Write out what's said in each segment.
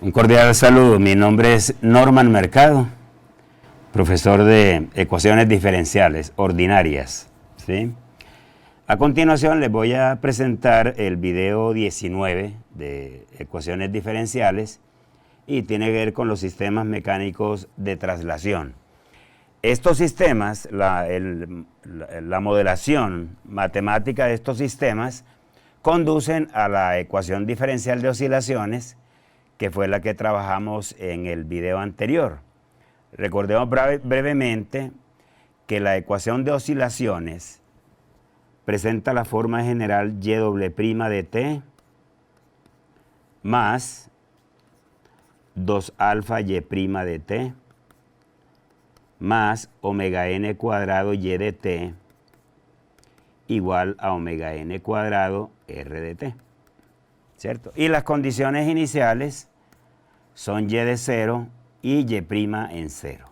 Un cordial saludo, mi nombre es Norman Mercado, profesor de ecuaciones diferenciales ordinarias, ¿sí? A continuación les voy a presentar el video 19 de ecuaciones diferenciales y tiene que ver con los sistemas mecánicos de traslación. Estos sistemas, la modelación matemática de estos sistemas conducen a la ecuación diferencial de oscilaciones, que fue la que trabajamos en el video anterior. Recordemos brevemente que la ecuación de oscilaciones presenta la forma general y' de t más 2 alfa y' de t más omega n cuadrado y de t igual a omega n cuadrado r de t, ¿cierto? Y las condiciones iniciales son y de 0 y y' en 0.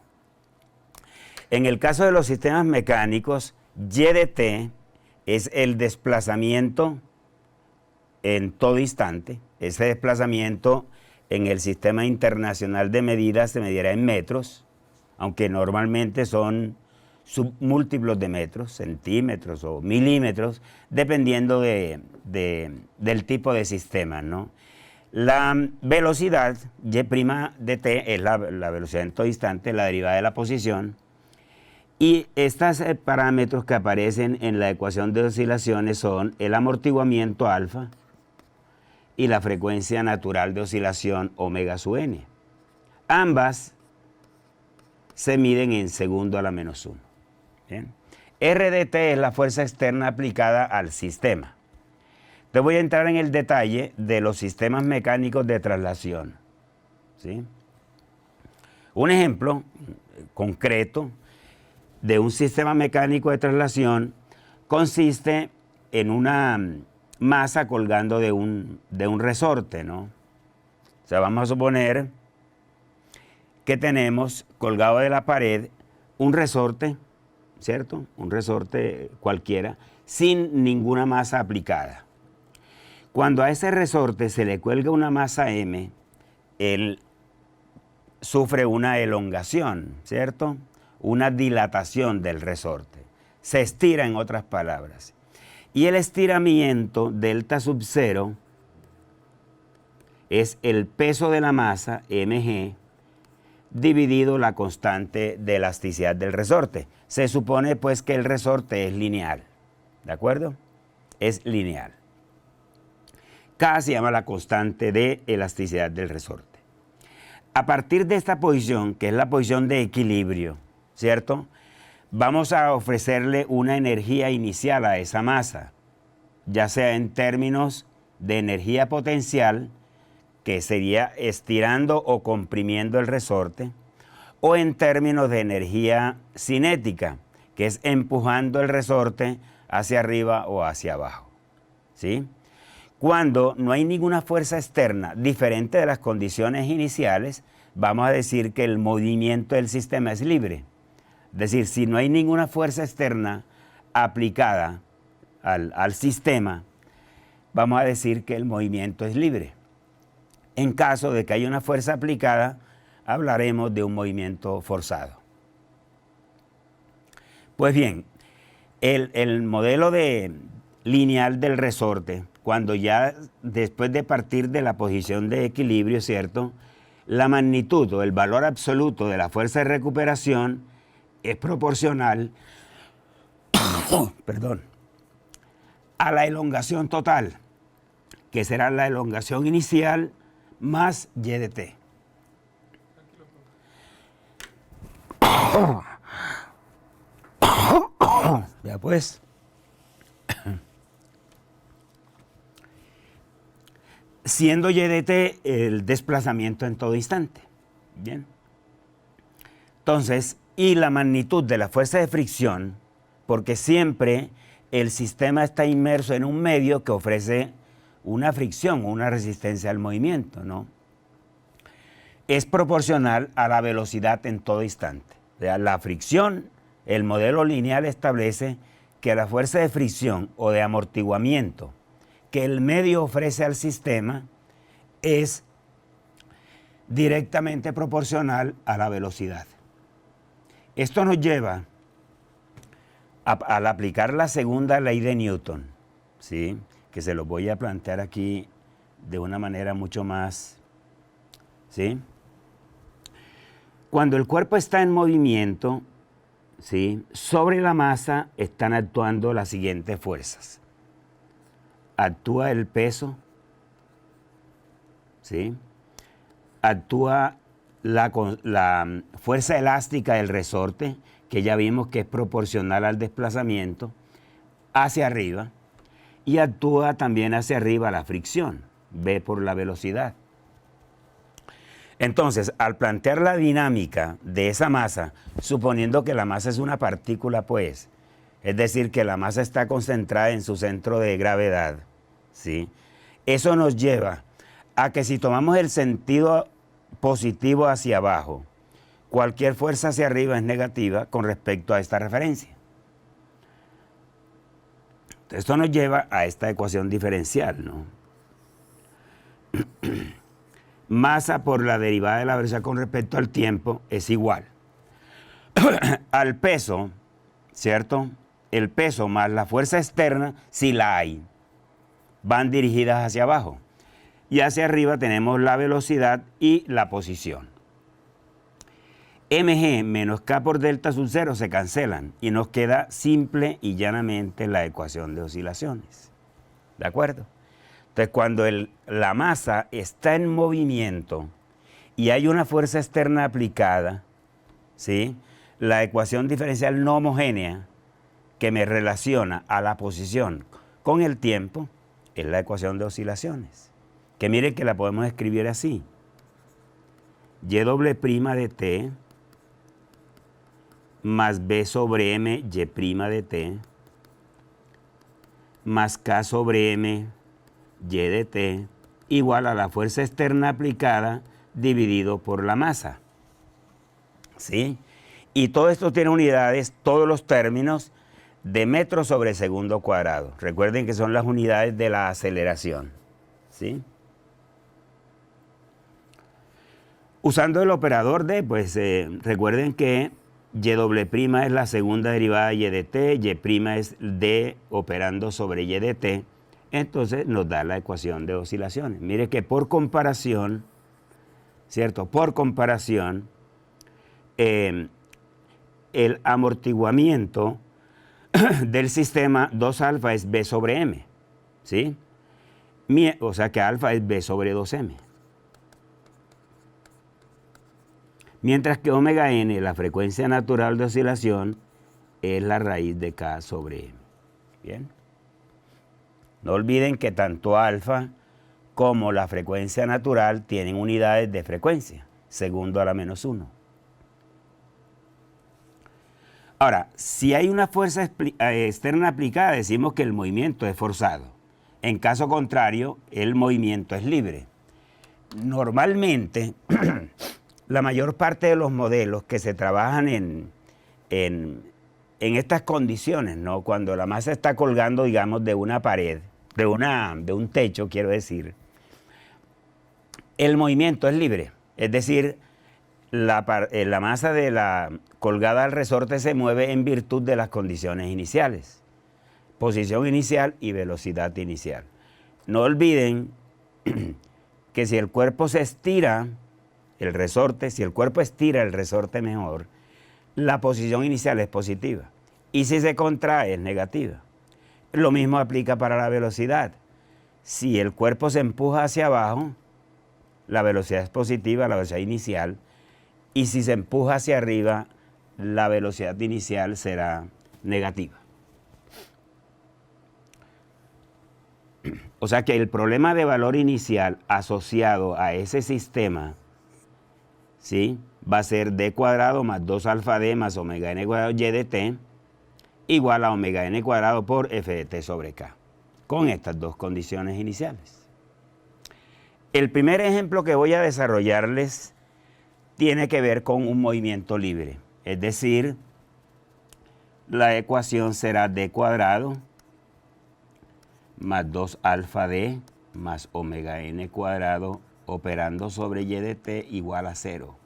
En el caso de los sistemas mecánicos, y de t es el desplazamiento en todo instante. Ese desplazamiento en el sistema internacional de medidas se medirá en metros, aunque normalmente son submúltiplos de metros, centímetros o milímetros, dependiendo del tipo de sistema, ¿no? La velocidad y' de t es la velocidad en todo instante, la derivada de la posición, y estos parámetros que aparecen en la ecuación de oscilaciones son el amortiguamiento alfa y la frecuencia natural de oscilación omega sub n. Ambas se miden en segundo a la menos 1. ¿Bien? R de t es la fuerza externa aplicada al sistema. Te voy a entrar en el detalle de los sistemas mecánicos de traslación, ¿sí? Un ejemplo concreto de un sistema mecánico de traslación consiste en una masa colgando de un resorte, ¿no? O sea, vamos a suponer que tenemos colgado de la pared un resorte, ¿cierto? Un resorte cualquiera, sin ninguna masa aplicada. Cuando a ese resorte se le cuelga una masa m, él sufre una elongación, ¿cierto? Una dilatación del resorte. Se estira, en otras palabras. Y el estiramiento delta sub 0 es el peso de la masa, mg, dividido la constante de elasticidad del resorte. Se supone pues que el resorte es lineal, ¿de acuerdo? Es lineal. K se llama la constante de elasticidad del resorte. A partir de esta posición, que es la posición de equilibrio, ¿cierto? Vamos a ofrecerle una energía inicial a esa masa, ya sea en términos de energía potencial, que sería estirando o comprimiendo el resorte, o en términos de energía cinética, que es empujando el resorte hacia arriba o hacia abajo, ¿sí? Cuando no hay ninguna fuerza externa diferente de las condiciones iniciales, vamos a decir que el movimiento del sistema es libre. Es decir, si no hay ninguna fuerza externa aplicada al sistema, vamos a decir que el movimiento es libre. En caso de que haya una fuerza aplicada, hablaremos de un movimiento forzado. Pues bien, el modelo lineal del resorte, cuando ya después de partir de la posición de equilibrio, ¿cierto?, la magnitud o el valor absoluto de la fuerza de recuperación es proporcional perdón, a la elongación total, que será la elongación inicial más y de t. Ya pues. Siendo y de t el desplazamiento en todo instante. Bien. Entonces, y la magnitud de la fuerza de fricción, porque siempre el sistema está inmerso en un medio que ofrece una fricción, una resistencia al movimiento, ¿no? Es proporcional a la velocidad en todo instante. O sea, la fricción, el modelo lineal establece que la fuerza de fricción o de amortiguamiento que el medio ofrece al sistema es directamente proporcional a la velocidad. Esto nos lleva al aplicar la segunda ley de Newton, ¿sí? Que se lo voy a plantear aquí de una manera mucho más, ¿sí? Cuando el cuerpo está en movimiento, ¿sí?, sobre la masa están actuando las siguientes fuerzas. Actúa el peso, ¿sí? Actúa la fuerza elástica del resorte, que ya vimos que es proporcional al desplazamiento, hacia arriba, y actúa también hacia arriba la fricción, V por la velocidad. Entonces, al plantear la dinámica de esa masa, suponiendo que la masa es una partícula, pues, es decir, que la masa está concentrada en su centro de gravedad, ¿sí? Eso nos lleva a que si tomamos el sentido positivo hacia abajo, cualquier fuerza hacia arriba es negativa con respecto a esta referencia. Esto nos lleva a esta ecuación diferencial, ¿no? Masa por la derivada de la velocidad con respecto al tiempo es igual al peso, ¿cierto? El peso más la fuerza externa, si la hay, van dirigidas hacia abajo. Y hacia arriba tenemos la velocidad y la posición. mg menos k por delta sub 0 se cancelan y nos queda simple y llanamente la ecuación de oscilaciones. ¿De acuerdo? Entonces, cuando la masa está en movimiento y hay una fuerza externa aplicada, ¿sí?, la ecuación diferencial no homogénea que me relaciona a la posición con el tiempo es la ecuación de oscilaciones. Que miren que la podemos escribir así. Y' de t más b sobre m y' de t más k sobre m y de t igual a la fuerza externa aplicada dividido por la masa. ¿Sí? Y todo esto tiene unidades, todos los términos, de metros sobre segundo cuadrado. Recuerden que son las unidades de la aceleración. ¿Sí? Usando el operador de, pues recuerden que y' es la segunda derivada de y de t, y' es d operando sobre y de t, entonces nos da la ecuación de oscilaciones. Mire que por comparación, ¿cierto? Por comparación, el amortiguamiento del sistema 2 alfa es b sobre m, ¿sí? O sea que alfa es b sobre 2m. Mientras que omega n, la frecuencia natural de oscilación, es la raíz de k sobre m. ¿Bien? No olviden que tanto alfa como la frecuencia natural tienen unidades de frecuencia, segundo a la menos 1. Ahora, si hay una fuerza externa aplicada, decimos que el movimiento es forzado. En caso contrario, el movimiento es libre. Normalmente, la mayor parte de los modelos que se trabajan en estas condiciones, ¿no?, cuando la masa está colgando, digamos, de una pared, de un techo, quiero decir, el movimiento es libre. Es decir, la masa de la colgada al resorte se mueve en virtud de las condiciones iniciales. Posición inicial y velocidad inicial. No olviden que si el cuerpo se estira, el resorte, si el cuerpo estira el resorte mejor, la posición inicial es positiva. Y si se contrae, es negativa. Lo mismo aplica para la velocidad. Si el cuerpo se empuja hacia abajo, la velocidad es positiva, la velocidad inicial. Y si se empuja hacia arriba, la velocidad inicial será negativa. O sea que el problema de valor inicial asociado a ese sistema, ¿sí?, va a ser d cuadrado más 2 alfa d más omega n cuadrado y de t igual a omega n cuadrado por f de t sobre k, con estas dos condiciones iniciales. El primer ejemplo que voy a desarrollarles tiene que ver con un movimiento libre, es decir, la ecuación será d cuadrado más 2 alfa d más omega n cuadrado operando sobre y de t igual a 0.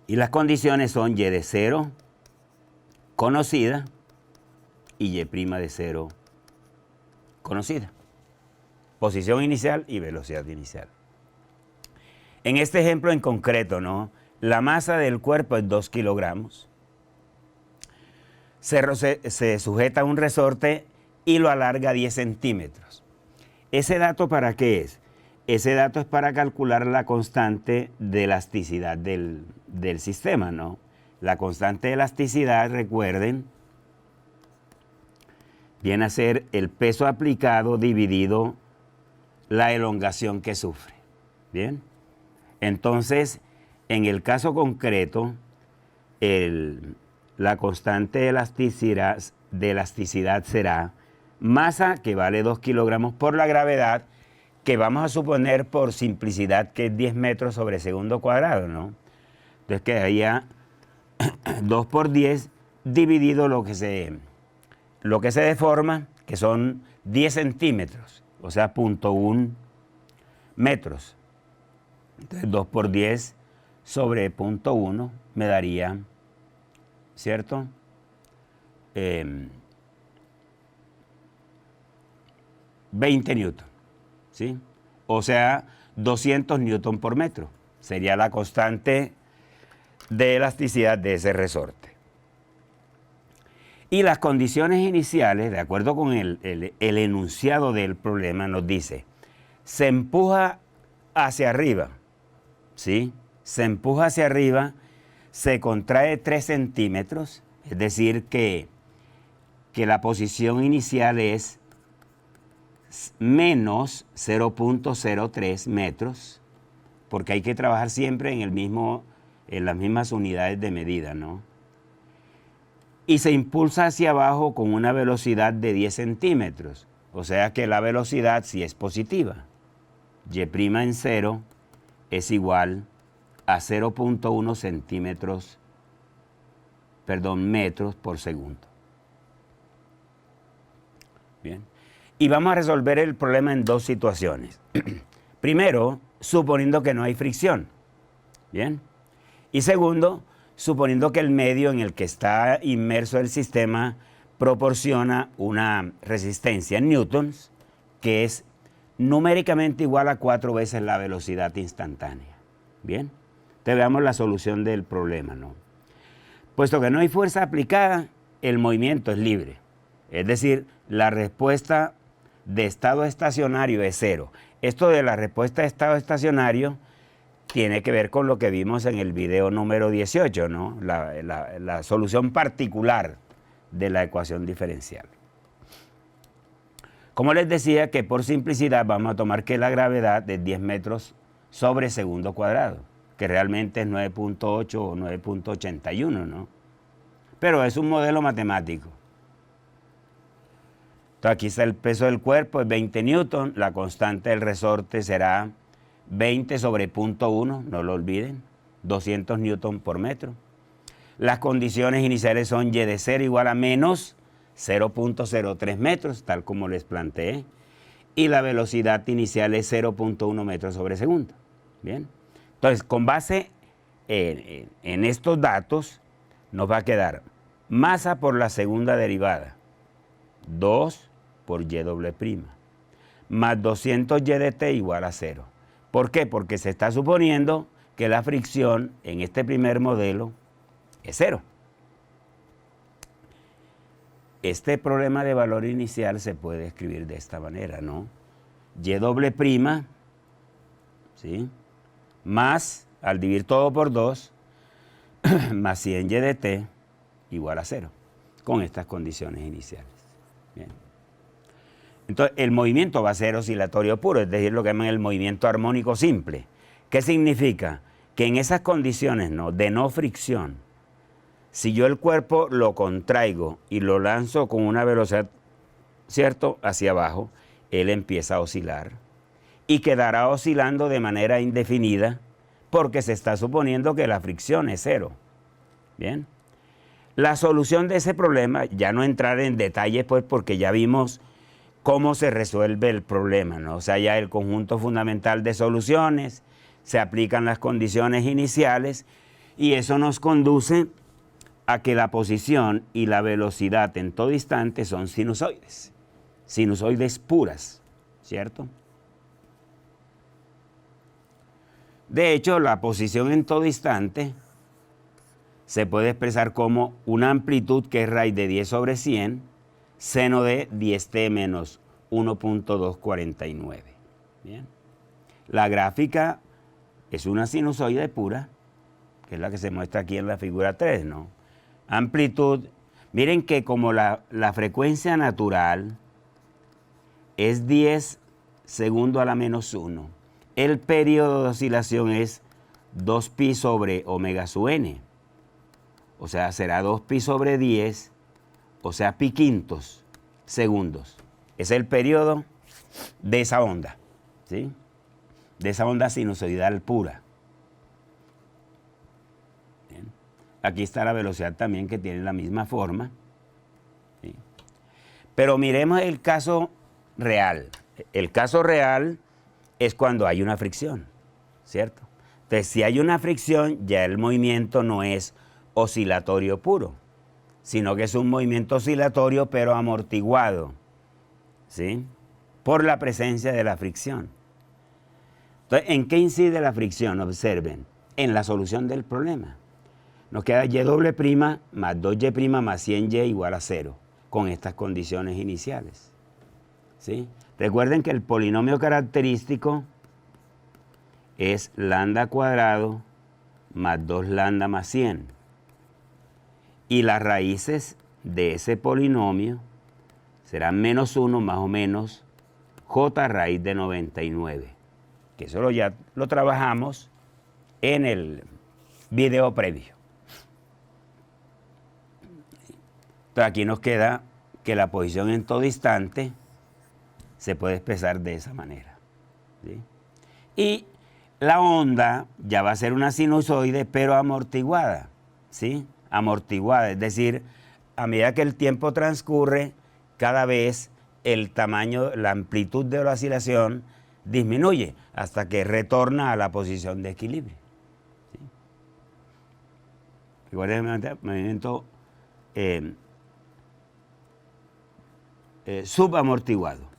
Y las condiciones son y de 0 conocida y y' de 0 conocida. Posición inicial y velocidad inicial. En este ejemplo en concreto, ¿no? La masa del cuerpo es 2 kilogramos. Se sujeta a un resorte y lo alarga 10 centímetros. ¿Ese dato para qué es? Ese dato es para calcular la constante de elasticidad del sistema, ¿no? La constante de elasticidad, recuerden, viene a ser el peso aplicado dividido la elongación que sufre. ¿Bien? Entonces, en el caso concreto, la constante de elasticidad será masa, que vale 2 kilogramos, por la gravedad, que vamos a suponer por simplicidad que es 10 metros sobre segundo cuadrado, ¿no? Entonces quedaría 2 por 10 dividido lo que se deforma, que son 10 centímetros, o sea, 0.1 metros. Entonces 2 por 10 sobre 0.1 me daría, ¿cierto? 20 newton, ¿sí? O sea, 200 newton por metro. Sería la constante de elasticidad de ese resorte. Y las condiciones iniciales, de acuerdo con el enunciado del problema, nos dice, se empuja hacia arriba, ¿sí? Se empuja hacia arriba, se contrae 3 centímetros, es decir, que la posición inicial es menos 0.03 metros, porque hay que trabajar siempre en las mismas unidades de medida, ¿no? Y se impulsa hacia abajo con una velocidad de 10 centímetros, o sea que la velocidad sí es positiva. Y' en 0 es igual a 0.1 metros por segundo. Bien. Y vamos a resolver el problema en dos situaciones. Primero, suponiendo que no hay fricción. Bien. Y segundo, suponiendo que el medio en el que está inmerso el sistema proporciona una resistencia en newtons que es numéricamente igual a 4 veces la velocidad instantánea. Bien. Entonces veamos la solución del problema, ¿no? Puesto que no hay fuerza aplicada, el movimiento es libre. Es decir, la respuesta de estado estacionario es 0. Esto de la respuesta de estado estacionario tiene que ver con lo que vimos en el video número 18, ¿no? La solución particular de la ecuación diferencial. Como les decía, que por simplicidad vamos a tomar que la gravedad es 10 metros sobre segundo cuadrado, que realmente es 9.8 o 9.81, ¿no? Pero es un modelo matemático. Entonces aquí está el peso del cuerpo, es 20 newton, la constante del resorte será 20 sobre 0.1, no lo olviden, 200 newton por metro. Las condiciones iniciales son y de 0 igual a menos 0.03 metros, tal como les planteé, y la velocidad inicial es 0.1 metros sobre segundo. Bien, entonces con base en estos datos nos va a quedar masa por la segunda derivada, 2 por y', más 200 y de t igual a 0. ¿Por qué? Porque se está suponiendo que la fricción en este primer modelo es 0. Este problema de valor inicial se puede escribir de esta manera, ¿no? Y', ¿sí? Más, al dividir todo por 2, más 100 y de t igual a 0, con estas condiciones iniciales. Bien. Entonces, el movimiento va a ser oscilatorio puro, es decir, lo que llaman el movimiento armónico simple. ¿Qué significa? Que en esas condiciones de no fricción, si yo el cuerpo lo contraigo y lo lanzo con una velocidad, ¿cierto?, hacia abajo, él empieza a oscilar y quedará oscilando de manera indefinida porque se está suponiendo que la fricción es 0. Bien. La solución de ese problema, ya no entrar en detalles, pues, porque ya vimos cómo se resuelve el problema, ¿no? O sea, ya el conjunto fundamental de soluciones, se aplican las condiciones iniciales y eso nos conduce a que la posición y la velocidad en todo instante son sinusoides puras, ¿cierto? De hecho, la posición en todo instante se puede expresar como una amplitud que es raíz de 10 sobre 100, seno de 10t menos 1.249. Bien. La gráfica es una sinusoide pura, que es la que se muestra aquí en la figura 3, ¿no? Amplitud, miren que como la frecuencia natural es 10 segundos a la menos 1, el periodo de oscilación es 2pi sobre omega sub n. O sea, será 2pi sobre 10, o sea, pi quintos segundos. Es el periodo de esa onda, ¿sí? De esa onda sinusoidal pura. Bien. Aquí está la velocidad también, que tiene la misma forma, ¿sí? Pero miremos el caso real. El caso real es cuando hay una fricción, ¿cierto? Entonces, si hay una fricción, ya el movimiento no es oscilatorio puro, sino que es un movimiento oscilatorio pero amortiguado, ¿sí? Por la presencia de la fricción. Entonces, ¿en qué incide la fricción? Observen, en la solución del problema. Nos queda y' más 2y' más 100y igual a 0, con estas condiciones iniciales, ¿sí? Recuerden que el polinomio característico es lambda cuadrado más 2 lambda más 100. Y las raíces de ese polinomio serán menos 1 más o menos j raíz de 99. Que eso ya lo trabajamos en el video previo. Entonces aquí nos queda que la posición en todo instante se puede expresar de esa manera, ¿sí? Y la onda ya va a ser una sinusoide, pero amortiguada, ¿sí? Amortiguada, es decir, a medida que el tiempo transcurre, cada vez el tamaño, la amplitud de la oscilación disminuye hasta que retorna a la posición de equilibrio, ¿sí? Recuerden el movimiento subamortiguado.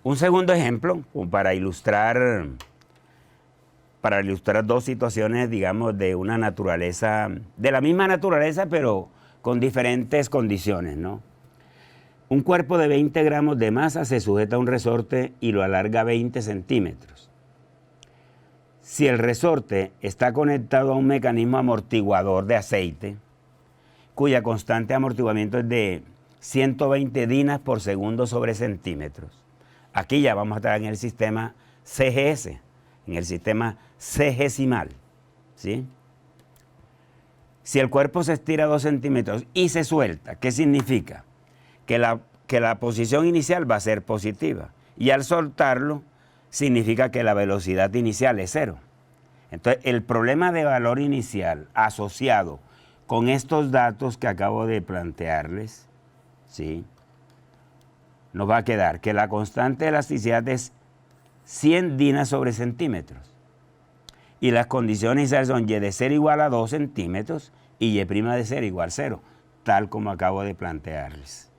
Un segundo ejemplo, para ilustrar dos situaciones, digamos, de una naturaleza, de la misma naturaleza, pero con diferentes condiciones, ¿no? Un cuerpo de 20 gramos de masa se sujeta a un resorte y lo alarga 20 centímetros. Si el resorte está conectado a un mecanismo amortiguador de aceite, cuya constante de amortiguamiento es de 120 dinas por segundo sobre centímetros. Aquí ya vamos a estar en el sistema CGS, en el sistema CGesimal, ¿sí? Si el cuerpo se estira 2 centímetros y se suelta, ¿qué significa? Que la posición inicial va a ser positiva. Y al soltarlo, significa que la velocidad inicial es 0. Entonces, el problema de valor inicial asociado con estos datos que acabo de plantearles, ¿sí?, nos va a quedar que la constante de elasticidad es 100 dinas sobre centímetros. Y las condiciones iniciales son y de 0 igual a 2 centímetros y y' de 0 igual a 0, tal como acabo de plantearles,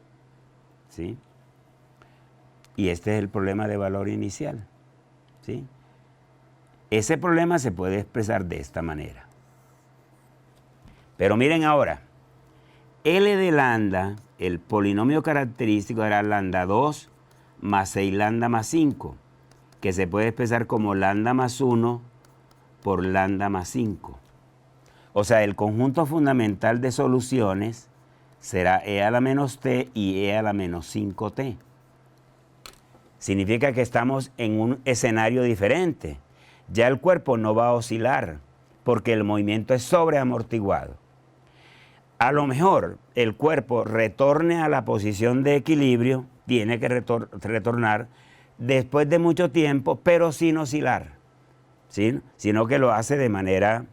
¿sí? Y este es el problema de valor inicial, ¿sí? Ese problema se puede expresar de esta manera. Pero miren ahora, L de lambda, el polinomio característico era lambda 2 más 6 lambda más 5, que se puede expresar como lambda más 1 por lambda más 5. O sea, el conjunto fundamental de soluciones será e a la menos t y e a la menos 5t. Significa que estamos en un escenario diferente. Ya el cuerpo no va a oscilar porque el movimiento es sobreamortiguado. A lo mejor el cuerpo retorne a la posición de equilibrio, tiene que retornar después de mucho tiempo, pero sin oscilar, ¿sí?, sino que lo hace de manera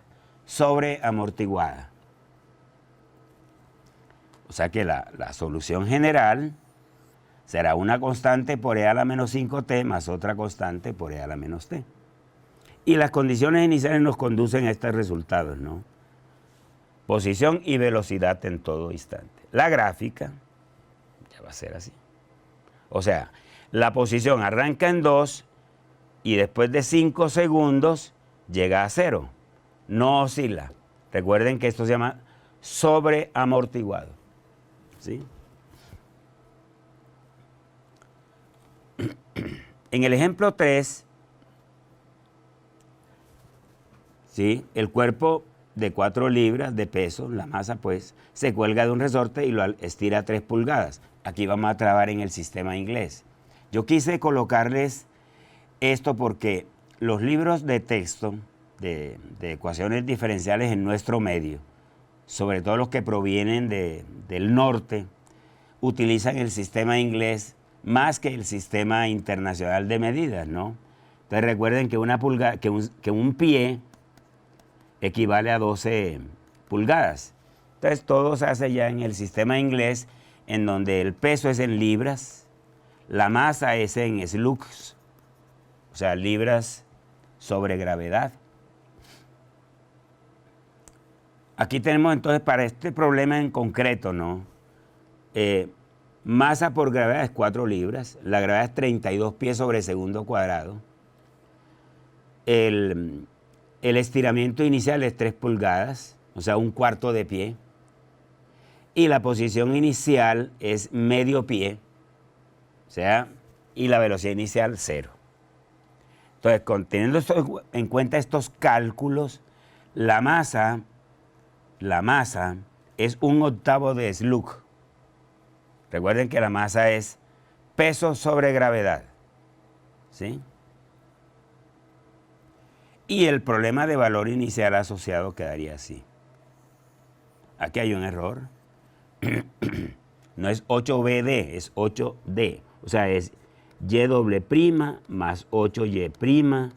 sobreamortiguada. O sea que la solución general será una constante por e a la menos 5t más otra constante por e a la menos t. Y las condiciones iniciales nos conducen a estos resultados, ¿no? Posición y velocidad en todo instante. La gráfica ya va a ser así. O sea, la posición arranca en 2 y después de 5 segundos llega a 0. No oscila. Recuerden que esto se llama sobreamortiguado. ¿Sí? En el ejemplo 3, ¿sí?, el cuerpo de 4 libras de peso, la masa pues, se cuelga de un resorte y lo estira 3 pulgadas. Aquí vamos a trabajar en el sistema inglés. Yo quise colocarles esto porque los libros de texto de ecuaciones diferenciales en nuestro medio, sobre todo los que provienen del norte, utilizan el sistema inglés más que el sistema internacional de medidas, ¿no? Entonces recuerden que un pie equivale a 12 pulgadas. Entonces todo se hace ya en el sistema inglés, en donde el peso es en libras, la masa es en slugs, o sea, libras sobre gravedad. Aquí tenemos entonces para este problema en concreto, ¿no? Masa por gravedad es 4 libras, la gravedad es 32 pies sobre segundo cuadrado. El estiramiento inicial es 3 pulgadas, o sea, un cuarto de pie. Y la posición inicial es medio pie, o sea, y la velocidad inicial 0. Entonces, teniendo en cuenta estos cálculos, la masa es 1/8 de slug. Recuerden que la masa es peso sobre gravedad, ¿sí? Y el problema de valor inicial asociado quedaría así. Aquí hay un error. No es 8BD, es 8D. O sea, es Y' más 8Y'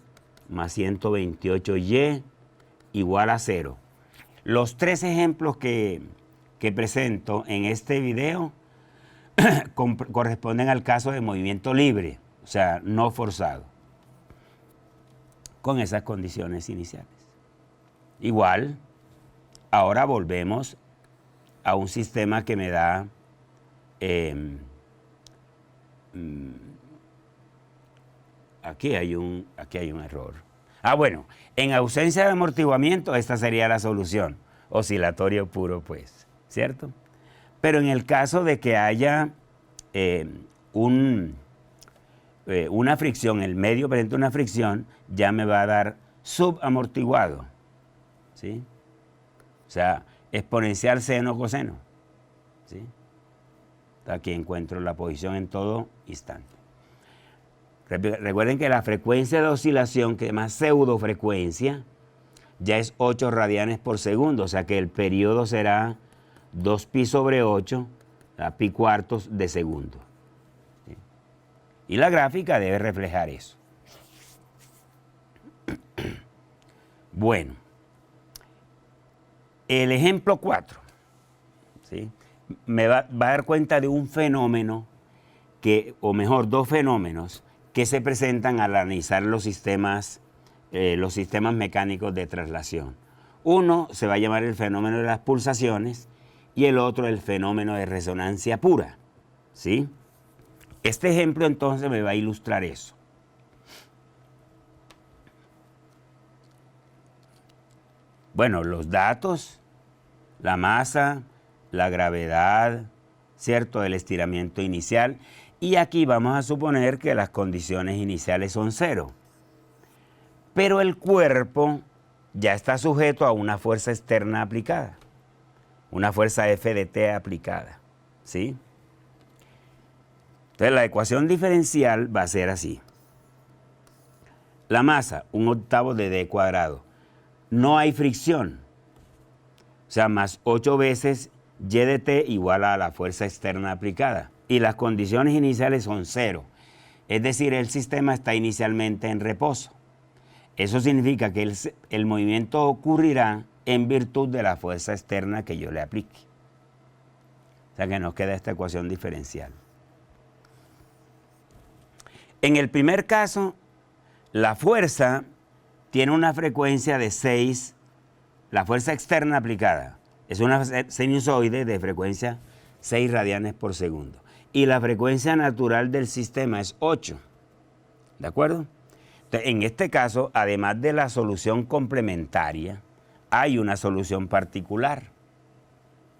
más 128Y igual a 0. Los 3 ejemplos que presento en este video corresponden al caso de movimiento libre, o sea, no forzado, con esas condiciones iniciales. Igual, ahora volvemos a un sistema que me da aquí hay un error. Bueno, en ausencia de amortiguamiento esta sería la solución, oscilatorio puro pues, ¿cierto? Pero en el caso de que haya una fricción, el medio presenta una fricción, ya me va a dar subamortiguado, ¿sí? O sea, exponencial seno coseno, ¿sí? Aquí encuentro la posición en todo instante. Recuerden que la frecuencia de oscilación, que es más pseudofrecuencia, ya es 8 radianes por segundo, o sea que el periodo será 2pi sobre 8, pi cuartos de segundo. ¿Sí? Y la gráfica debe reflejar eso. Bueno, el ejemplo 4, ¿sí?, me va a dar cuenta de un fenómeno o mejor, 2 fenómenos que se presentan al analizar los sistemas mecánicos de traslación. Uno se va a llamar el fenómeno de las pulsaciones y el otro el fenómeno de resonancia pura, ¿sí? Este ejemplo entonces me va a ilustrar eso. Bueno, los datos, la masa, la gravedad, ¿cierto?, el estiramiento inicial. Y aquí vamos a suponer que las condiciones iniciales son 0. Pero el cuerpo ya está sujeto a una fuerza externa aplicada, una fuerza F de T aplicada, ¿sí? Entonces la ecuación diferencial va a ser así. La masa, 1/8 de D cuadrado. No hay fricción. O sea, más 8 veces Y de T igual a la fuerza externa aplicada. Y las condiciones iniciales son 0. Es decir, el sistema está inicialmente en reposo. Eso significa que el movimiento ocurrirá en virtud de la fuerza externa que yo le aplique. sea que nos queda esta ecuación diferencial. En el primer caso, la fuerza tiene una frecuencia de 6, la fuerza externa aplicada es una sinusoide de frecuencia 6 radianes por segundo. Y la frecuencia natural del sistema es 8. ¿De acuerdo? Entonces, en este caso, además de la solución complementaria, hay una solución particular,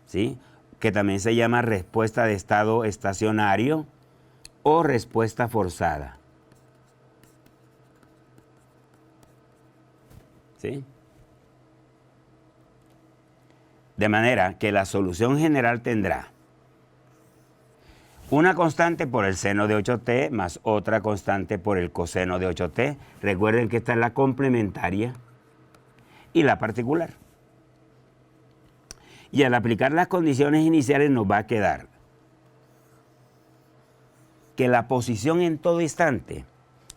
¿sí? Que también se llama respuesta de estado estacionario o respuesta forzada. ¿Sí? De manera que la solución general tendrá una constante por el seno de 8t más otra constante por el coseno de 8t. Recuerden que esta es la complementaria y la particular. Y al aplicar las condiciones iniciales nos va a quedar que la posición en todo instante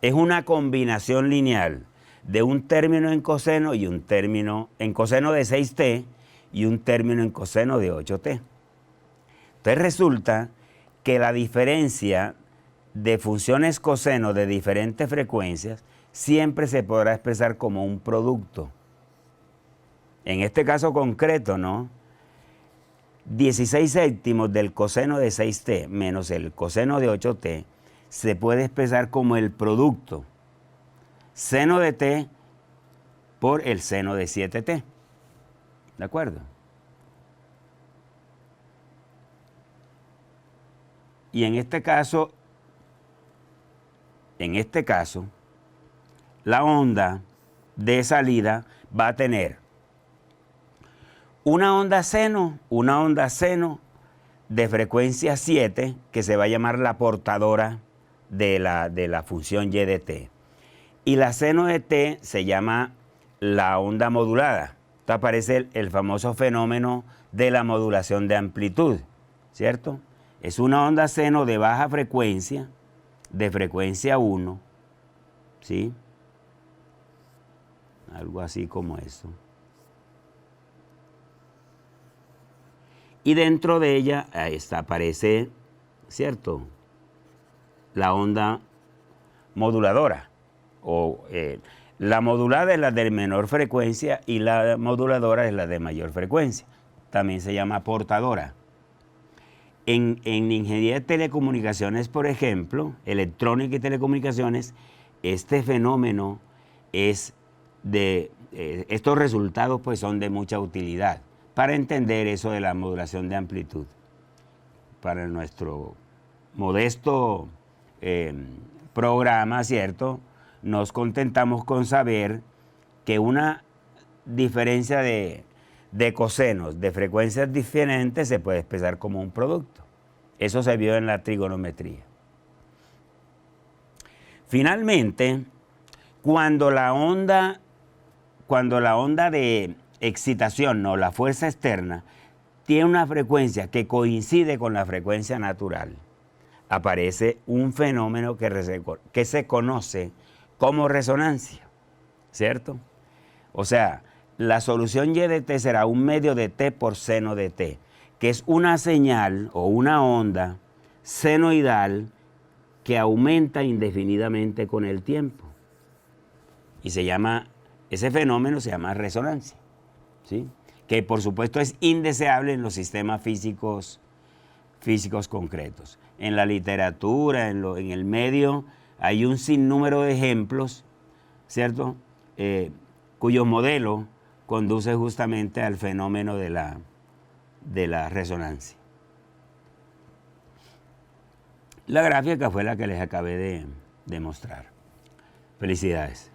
es una combinación lineal de un término en coseno y un término en coseno de 6t y un término en coseno de 8t. Entonces resulta que la diferencia de funciones coseno de diferentes frecuencias siempre se podrá expresar como un producto. En este caso concreto, ¿no? 16 séptimos del coseno de 6t menos el coseno de 8t se puede expresar como el producto seno de t por el seno de 7t. ¿De acuerdo? Y en este caso, la onda de salida va a tener una onda seno de frecuencia 7, que se va a llamar la portadora de la función y de t. Y la seno de t se llama la onda modulada. Esto aparece el famoso fenómeno de la modulación de amplitud, ¿cierto? Es una onda seno de baja frecuencia, de frecuencia 1, ¿sí? Algo así como eso. Y dentro de ella aparece, ¿cierto?, la onda moduladora. La modulada es la de menor frecuencia y la moduladora es la de mayor frecuencia. También se llama portadora. En ingeniería de telecomunicaciones, por ejemplo, electrónica y telecomunicaciones, este fenómeno es estos resultados pues son de mucha utilidad para entender eso de la modulación de amplitud. Para nuestro modesto programa, ¿cierto?, nos contentamos con saber que una diferencia de cosenos de frecuencias diferentes se puede expresar como un producto. Eso se vio en la trigonometría. Finalmente, cuando la onda de excitación, no, la fuerza externa, tiene una frecuencia que coincide con la frecuencia natural, aparece un fenómeno que se conoce como resonancia, ¿cierto? O sea, la solución y de t será un medio de t por seno de t, que es una señal o una onda senoidal que aumenta indefinidamente con el tiempo. Y ese fenómeno se llama resonancia, ¿sí? Que por supuesto es indeseable en los sistemas físicos concretos. En la literatura, en el medio, hay un sinnúmero de ejemplos, ¿cierto?, cuyo modelo conduce justamente al fenómeno de la resonancia. La gráfica fue la que les acabé de mostrar. Felicidades.